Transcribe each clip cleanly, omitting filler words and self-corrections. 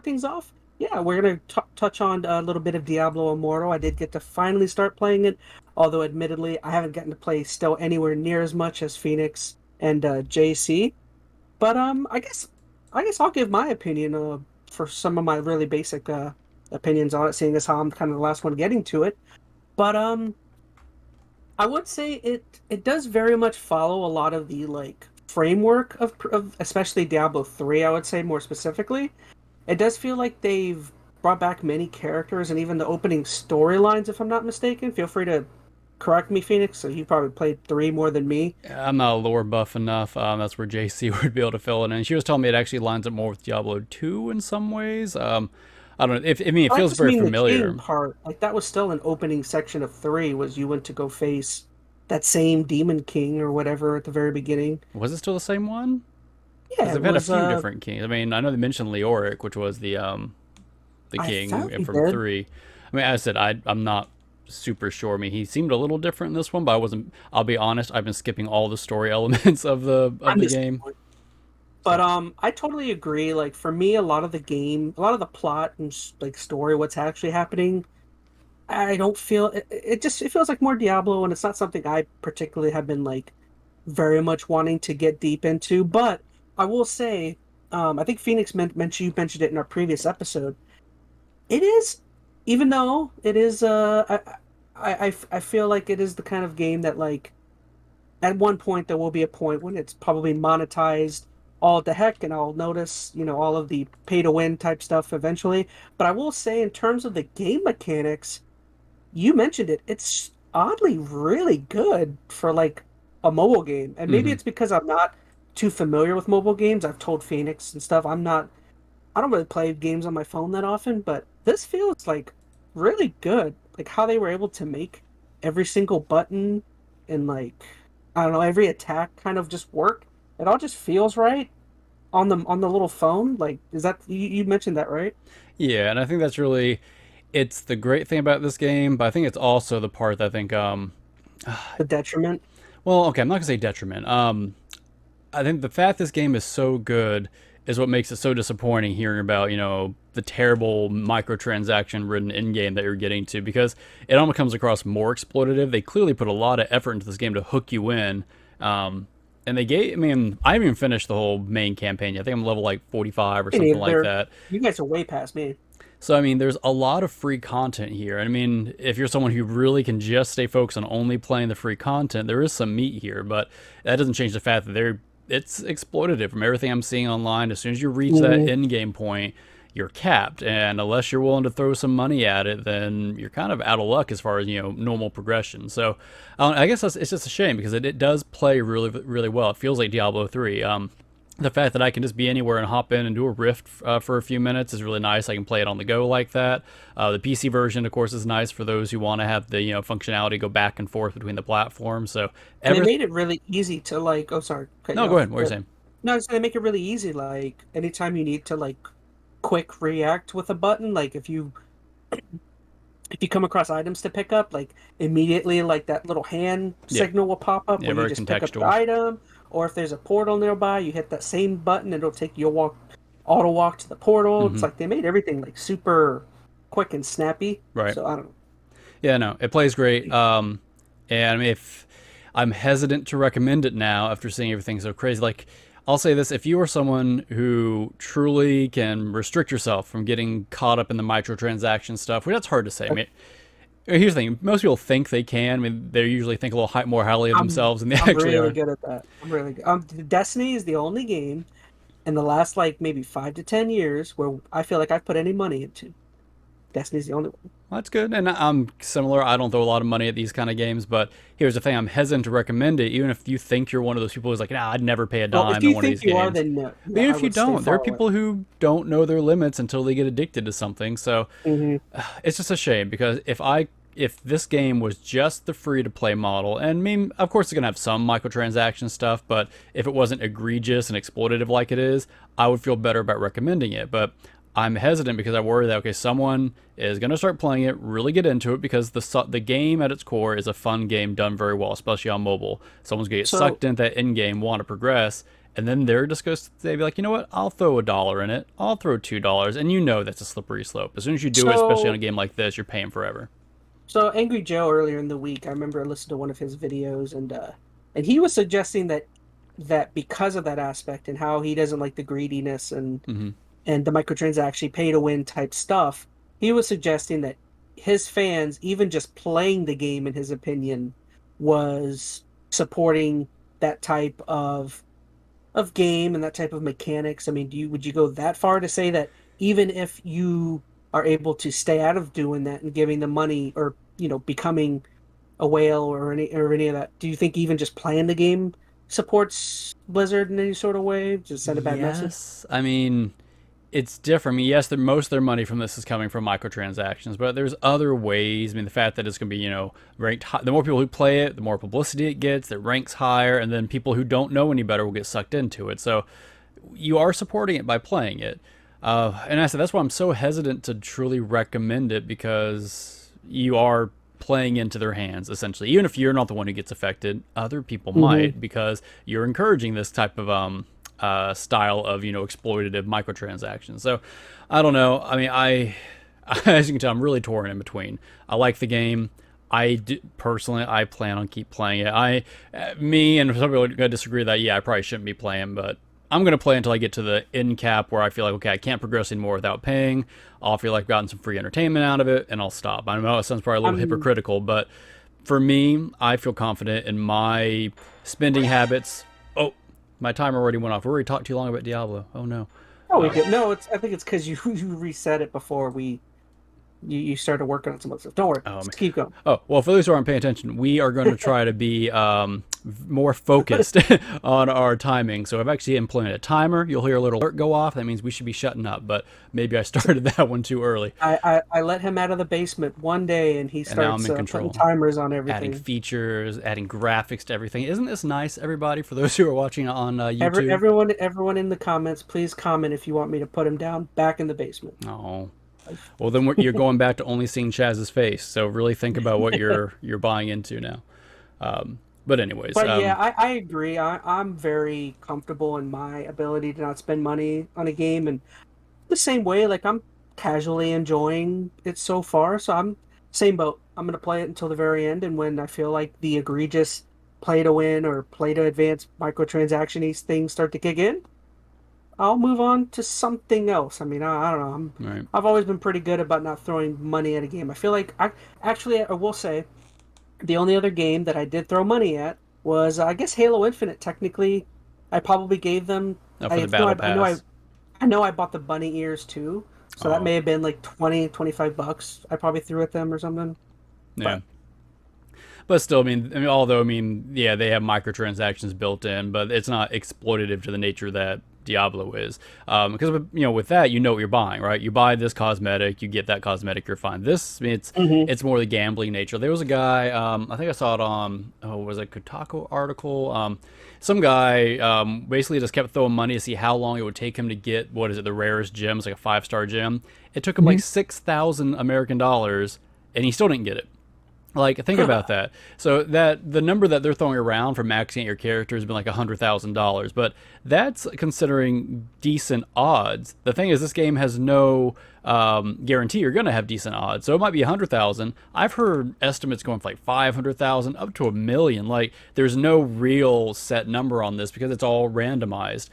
things off, yeah, we're gonna touch on a little bit of Diablo Immortal. I did get to finally start playing it, although admittedly I haven't gotten to play still anywhere near as much as Phoenix and JC. But I guess I'll give my opinion for some of my really basic opinions on it, seeing as how I'm kind of the last one getting to it. But I would say it does very much follow a lot of the like framework of especially Diablo 3, I would say more specifically. It does feel like they've brought back many characters and even the opening storylines, if I'm not mistaken. Feel free to correct me, Phoenix. So you probably played 3 more than me. I'm not a lore buff enough. That's where JC would be able to fill it in. She was telling me it actually lines up more with Diablo 2 in some ways. I don't know. If I mean, it I feels just very mean the king familiar. part. Like that was still an opening section of 3 was you went to go face that same demon king or whatever at the very beginning. Was it still the same one? Because Yeah, it they've had a was few different kings. I mean, I know they mentioned Leoric, which was the I king thought he from did. 3. I mean, as I said, I'm not super sure. I mean, he seemed a little different in this one, but I wasn't. I'll be honest. I've been skipping all the story elements of I'm the the same game. one. But So I totally agree. Like for me, a lot of the game, a lot of the plot and like story, what's actually happening, I don't feel it feels like more Diablo, and it's not something I particularly have been like very much wanting to get deep into. But I will say, I think Phoenix mentioned you mentioned it in our previous episode. It is, even though it is, I feel like it is the kind of game that like at one point there will be a point when it's probably monetized all the heck, and I'll notice, all of the pay to win type stuff eventually. But I will say, in terms of the game mechanics, you mentioned it, it's oddly really good for like a mobile game. And maybe hmm it's because I'm not too familiar with mobile games. I've told Phoenix and stuff, I don't really play games on my phone that often, but this feels like really good. Like how they were able to make every single button and like I don't know, every attack kind of just work. It all just feels right on the little phone. Like is that you mentioned that, right? yeah, and I think that's really it's the great thing about this game, but I think it's also the part that I think The detriment. well, okay, I'm not gonna say detriment. I think the fact this game is so good is what makes it so disappointing hearing about, the terrible microtransaction ridden in game that you're getting to because it almost comes across more exploitative. They clearly put a lot of effort into this game to hook you in. And they gave, I mean, I haven't even finished the whole main campaign yet. I think I'm level like 45 or Me something like neither. that. You guys are way past me. So, I mean, there's a lot of free content here. I mean, if you're someone who really can just stay focused on only playing the free content, there is some meat here, but that doesn't change the fact that it's exploitative from everything I'm seeing online. As soon as you reach that Mhm. end game point, you're capped. And unless you're willing to throw some money at it, then you're kind of out of luck as far as, normal progression. So I guess it's just a shame because it does play really, really well. It feels like Diablo 3. The fact that I can just be anywhere and hop in and do a rift for a few minutes is really nice. I can play it on the go like that. The PC version, of course, is nice for those who want to have the functionality go back and forth between the platforms. So And they every made it really easy to like, oh sorry, cut no, you go off. ahead. What are you saying? No, it's gonna make it really easy. Like anytime you need to like quick react with a button, like if you come across items to pick up, like immediately like that little hand Yeah, signal will pop up yeah, when you very just pick up the contextual. item, or if there's a portal nearby, you hit that same button, it'll take you a auto walk to the portal. It's hmm like they made everything like super quick and snappy. Right. So I don't know. Yeah, no, it plays great. And I mean, if I'm hesitant to recommend it now after seeing everything so crazy, like I'll say this: if you are someone who truly can restrict yourself from getting caught up in the microtransaction stuff, well, that's hard to say. I mean, here's the thing: most people think they can. I mean, they usually think a little more highly of I'm themselves than they I'm actually really are. good at that. I'm really good. Destiny is the only game in the last like maybe 5 to 10 years where I feel like I've put any money into. Destiny's the only one. Well, that's good, and I'm similar. I don't throw a lot of money at these kind of games, but here's the thing: I'm hesitant to recommend it, even if you think you're one of those people who's like, "Nah, I'd never pay a Well, if dime in you one of think these you are, games." then no, But no, even I if you would stay don't, there are far away. people who don't know their limits until they get addicted to something. So Hmm. it's just a shame because if this game was just the free to play model, and I mean, of course, it's gonna have some microtransaction stuff, but if it wasn't egregious and exploitative like it is, I would feel better about recommending it. But I'm hesitant because I worry that okay, someone is gonna start playing it, really get into it because the game at its core is a fun game done very well, especially on mobile. Someone's gonna get So sucked into that end game, want to progress, and then they're just going to say, be like, you know what, I'll throw $1 in it, I'll throw $2, and you know that's a slippery slope. As soon as you do it, especially on a So game like this, you're paying forever. so Angry Joe earlier in the week, I remember I listened to one of his videos and he was suggesting that because of that aspect and how he doesn't like the greediness Mm-hmm. and the microtransaction pay to win type stuff, he was suggesting that his fans, even just playing the game, in his opinion, was supporting that type of game and that type of mechanics. I mean, would you go that far to say that even if you are able to stay out of doing that and giving them money or, becoming a whale or any of that, do you think even just playing the game supports Blizzard in any sort of way? Just send a bad message? Yes, I mean, it's different. I mean, yes, most of their money from this is coming from microtransactions, but there's other ways. I mean, the fact that it's going to be, ranked high, the more people who play it, the more publicity it gets, it ranks higher, and then people who don't know any better will get sucked into it. So you are supporting it by playing it. And I said that's why I'm so hesitant to truly recommend it, because you are playing into their hands essentially. Even if you're not the one who gets affected, other people Hmm. might, because you're encouraging this type of style of exploitative microtransactions. So I don't know. I mean, as you can tell, I'm really torn in between. I like the game. Personally, I plan on keep playing it. Me and some people are going to disagree that yeah, I probably shouldn't be playing, but I'm going to play until I get to the end cap where I feel like, okay, I can't progress anymore without paying. I'll feel like I've gotten some free entertainment out of it, and I'll stop. I know it sounds probably a little I'm hypocritical, but for me, I feel confident in my spending habits. Oh, my timer already went off. We already talked too long about Diablo. Oh no. Oh, we Um, good. No, I think it's because you you reset it before you started working on some other stuff. Don't worry. oh man. Just keep going. Oh well, for those who aren't paying attention, we are going to try to be more focused on our timing. So I've actually implemented a timer. You'll hear a little alert go off. That means we should be shutting up. But maybe I started that one too early, I let him out of the basement one day and he and now I'm starts in putting control. timers on Adding everything. features, adding graphics to everything. Isn't this nice, everybody? For those who are watching on YouTube. Everyone in the comments, please comment if you want me to put him down back in the basement. Oh, well, then you're going back to only seeing Chaz's face. So really think about what you're buying into now. But anyways, But yeah, I agree. I'm very comfortable in my ability to not spend money on a game, and the same way, like I'm casually enjoying it so far. So I'm same boat. I'm gonna play it until the very end, and when I feel like the egregious play to win or play to advance microtransaction things start to kick in, I'll move on to something else. I mean, I don't know. right. I've always been pretty good about not throwing money at a game. I feel like I will say the only other game that I did throw money at was I guess Halo Infinite. Technically, I probably gave them. Now for I the know battle pass. I know I bought the bunny ears too, so that Oh, may have been like 20, $25 I probably threw at them or something. yeah. But But still, although yeah, they have microtransactions built in, but it's not exploitative to the nature that Diablo is. Because with that, you know what you're buying, right? You buy this cosmetic, you get that cosmetic, you're fine. This, hmm it's more the gambling nature. There was a guy, I think I saw it on, was it Kotaku article? Some guy basically just kept throwing money to see how long it would take him to get what is it, the rarest gem, it's like a 5-star gem. It took him like hmm 6,000 American dollars, and he still didn't get it. Like, think about that. So that the number that they're throwing around for maxing out your character has been like $100,000, but that's considering decent odds. The thing is, this game has no guarantee you're going to have decent odds. So it might be 100,000. I've heard estimates going for like 500,000 up to 1 million. Like, there's no real set number on this because it's all randomized.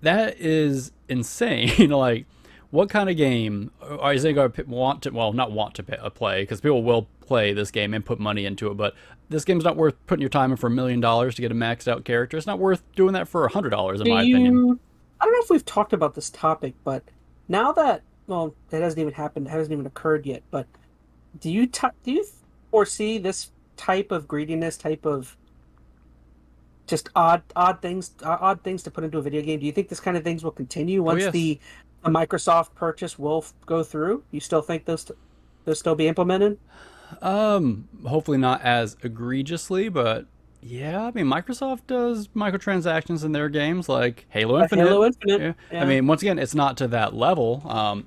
That is insane. Like, what kind of game is they going to want to, well, not want to play, because people will play this game and put money into it, but this game's not worth putting your time in for $1 million to get a maxed out character. It's not worth doing that for $100, in do my opinion. you? I don't know if we've talked about this topic, but now that well, it hasn't even happened, it hasn't even occurred yet. But do you foresee this type of greediness, type of just odd things to put into a video game? Do you think this kind of things will continue Oh, once yes. the Microsoft purchase will go through? You still think those still be implemented? Hopefully not as egregiously, but Yeah, I mean, Microsoft does microtransactions in their games, like Halo Infinite. Halo Infinite. Yeah, I Yeah. mean, once again, it's not to that level,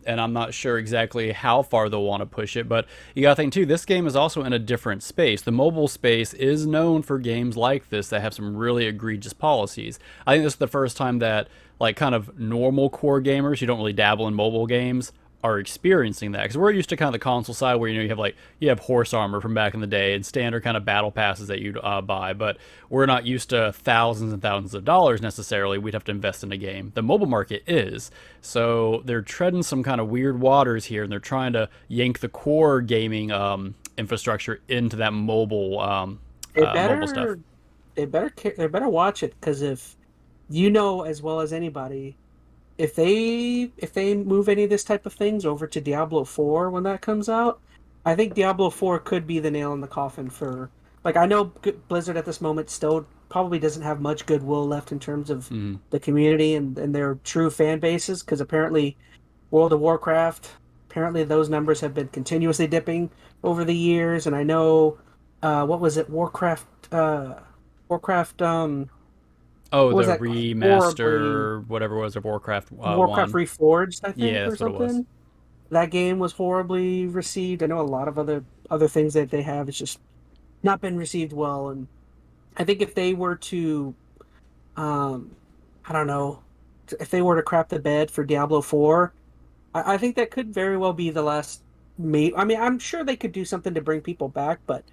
and I'm not sure exactly how far they'll want to push it. But you got to think too, this game is also in a different space. The mobile space is known for games like this that have some really egregious policies. I think this is the first time that like kind of normal core gamers who don't really dabble in mobile games are experiencing that, because we're used to kind of the console side where you have like you have horse armor from back in the day and standard kind of battle passes that you'd buy, but we're not used to thousands and thousands of dollars necessarily. We'd have to invest in a game. The mobile market is, so they're treading some kind of weird waters here, and they're trying to yank the core gaming infrastructure into that They mobile stuff. better they better watch it, because if you know as well as anybody, if they move any of this type of things over to Diablo 4 when that comes out, I think Diablo 4 could be the nail in the coffin for, like, I know Blizzard at this moment still probably doesn't have much goodwill left in terms of Mm. the community and their true fan bases, because apparently World of Warcraft, apparently those numbers have been continuously dipping over the years. And I know, what was it, Warcraft, Oh, what was the that, horribly, remaster, whatever it was of Warcraft Warcraft 1. Reforged, I Yeah, think, or that's what it was. something. That game was horribly received. I know a lot of other things that they have, it's just not been received well. And I think if they were to, um, I don't know, if they were to crap the bed for Diablo 4, I think that could very well be the last. I mean, I'm sure they could do something to bring people back, but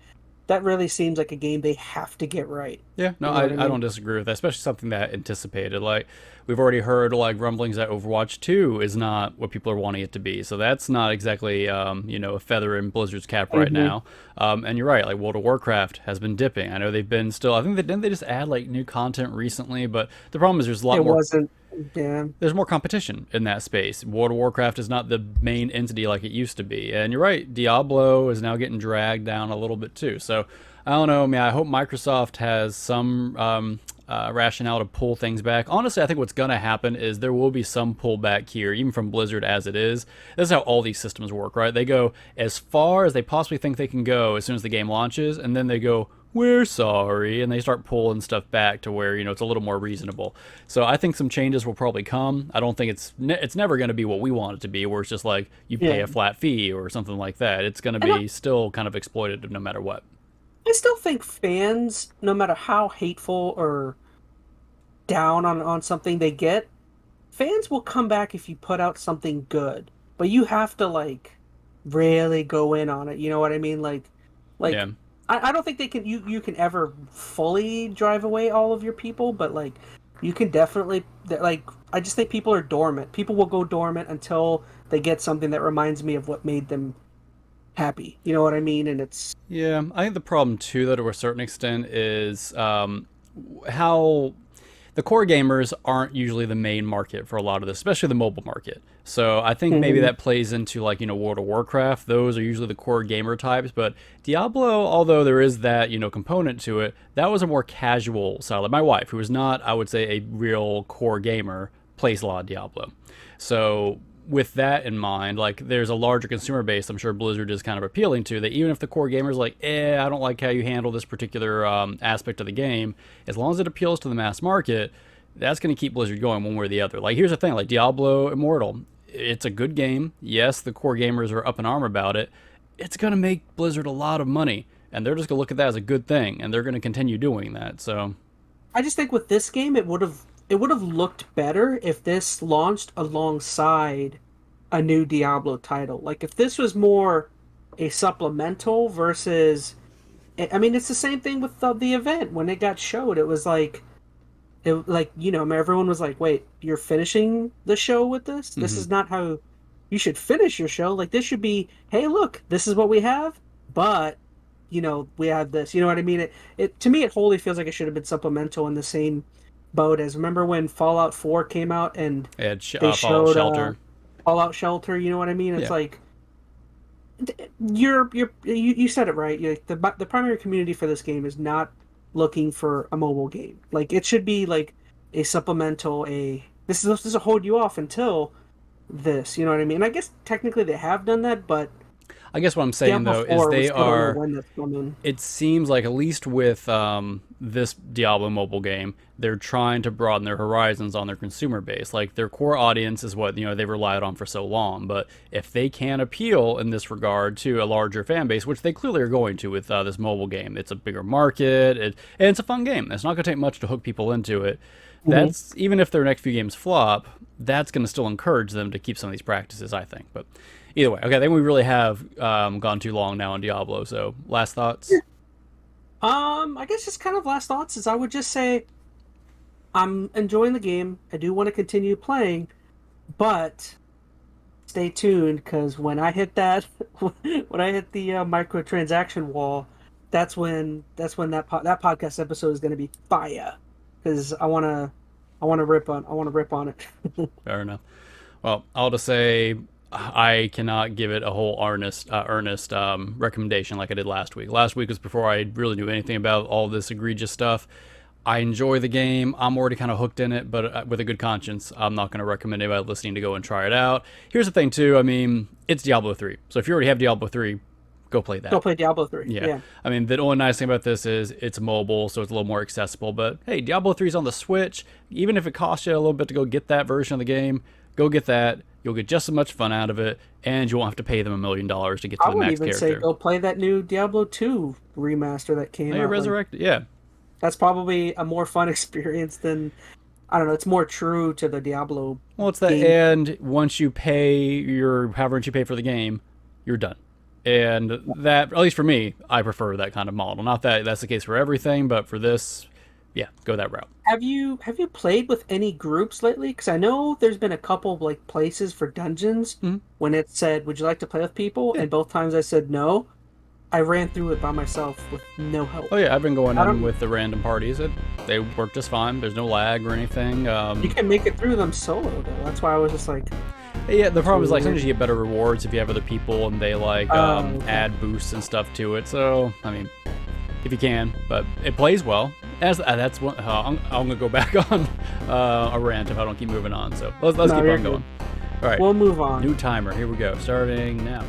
that really seems like a game they have to get right. Yeah, no, You know what I I mean? don't disagree with that, especially something that anticipated. Like, we've already heard like rumblings that Overwatch 2 is not what people are wanting it to be. So that's not exactly, a feather in Blizzard's cap right Hmm. now. And you're right, like World of Warcraft has been dipping. I know they've been still, I think they just add like new content recently, but the problem is there's a lot It more wasn't. Yeah. there's more competition in that space. World of Warcraft is not the main entity like it used to be. And you're right, Diablo is now getting dragged down a little bit too. So I don't know. I mean, I hope Microsoft has some rationale to pull things back. Honestly, I think what's going to happen is there will be some pullback here, even from Blizzard as it is. This is how all these systems work, right? They go as far as they possibly think they can go as soon as the game launches, and then they go, we're sorry, and they start pulling stuff back to where it's a little more reasonable. So I think some changes will probably come. I don't think it's never going to be what we want it to be, where it's just like you pay Yeah. a flat fee or something like that. It's going to And be still kind of exploitative no matter what. I still think fans, no matter how hateful or down on something they get, fans will come back if you put out something good. But you have to, like, really go in on it. You know what I mean? Like Yeah. I don't think they can you can ever fully drive away all of your people, but like you can definitely, like, I just think people are dormant. People will go dormant until they get something that reminds me of what made them happy. You know what I mean? And it's Yeah, I think the problem too, though, to a certain extent, is how the core gamers aren't usually the main market for a lot of this, especially the mobile market. So I think maybe Mhm. that plays into like World of Warcraft. Those are usually the core gamer types, but Diablo, although there is that component to it, that was a more casual style. Like my wife, who is not, I would say, a real core gamer, plays a lot of Diablo. So with that in mind, like there's a larger consumer base I'm sure Blizzard is kind of appealing to, that even if the core gamer's like, I don't like how you handle this particular aspect of the game, as long as it appeals to the mass market, that's going to keep Blizzard going one way or the other. Like here's the thing, like Diablo Immortal, it's a good game. Yes, the core gamers are up in arm about it. It's going to make Blizzard a lot of money, and they're just going to look at that as a good thing, and they're going to continue doing that. So I just think with this game it would have looked better if this launched alongside a new Diablo title. Like if this was more a supplemental versus, I mean, it's the same thing with the event when it got showed. It was like, everyone was like, "Wait, you're finishing the show with this? This mm-hmm. is not how you should finish your show. Like this should be, hey, look, this is what we have, but we have this." You know what I mean? It to me, it wholly feels like it should have been supplemental in the same boat as, remember when Fallout 4 came out and It they Fallout showed Shelter. Fallout Shelter. You know what I mean? It's Yeah. like, you said it right. The primary community for this game is not looking for a mobile game. Like it should be like a supplemental. This will hold you off until this. You know what I mean? And I guess technically they have done that, but I guess what I'm saying Diablo though is 4, we they still don't know are. when that's coming. It seems like at least with this Diablo mobile game, they're trying to broaden their horizons on their consumer base. Like their core audience is what they've relied on for so long. But if they can appeal in this regard to a larger fan base, which they clearly are going to with this mobile game, it's a bigger market, and it's a fun game. It's not going to take much to hook people into it. Hmm. That's even if their next few games flop, that's going to still encourage them to keep some of these practices, I think. But either way, okay, I think we really have gone too long now on Diablo. So last thoughts. I guess just kind of last thoughts is I would just say I'm enjoying the game. I do want to continue playing, but stay tuned because when I hit that, when I hit the microtransaction wall, that's when that podcast episode is going to be fire because I want to rip on it. Fair enough. Well, I'll just say I cannot give it a whole earnest recommendation like I did last week. Last week was before I really knew anything about all this egregious stuff. I enjoy the game. I'm already kind of hooked in it, but with a good conscience, I'm not going to recommend anybody listening to go and try it out. Here's the thing, too. I mean, it's Diablo 3. So if you already have Diablo 3, go play Go that. play Diablo 3. Yeah. Yeah. I mean, the only nice thing about this is it's mobile, so it's a little more accessible. But hey, Diablo 3 is on the Switch. Even if it costs you a little bit to go get that version of the game, go get that. You'll get just as much fun out of it, and you won't have to pay them $1 million to get to I the would max even say character. go play that new Diablo 2 remaster that came Oh, you're out. Like, resurrected. Yeah. that's probably a more fun experience than I don't know. It's more true to the Diablo Well, it's that, game. and once you pay your however much you pay for the game, you're done. And that, at least for me, I prefer that kind of model. Not that that's the case for everything, but for this, yeah, go that route. Have you played with any groups lately? Because I know there's been a couple like places for dungeons Mm-hmm. when it said, "Would you like to play with people?" Yeah. And both times I said no. I ran through it by myself with no help. Oh yeah, I've been going I in don't. with the random parties. They work just fine. There's no lag or anything. You can make it through them solo though. That's why I was just like, Yeah, the it's problem really is like weird. sometimes you get better rewards if you have other people and they like Okay. add boosts and stuff to it. So I mean, if you can, but it plays well. As that's what I'm gonna go back on a rant if I don't keep moving on. So let's No, keep you're on good. going. All right, We'll move on. new timer. Here we go. Starting now.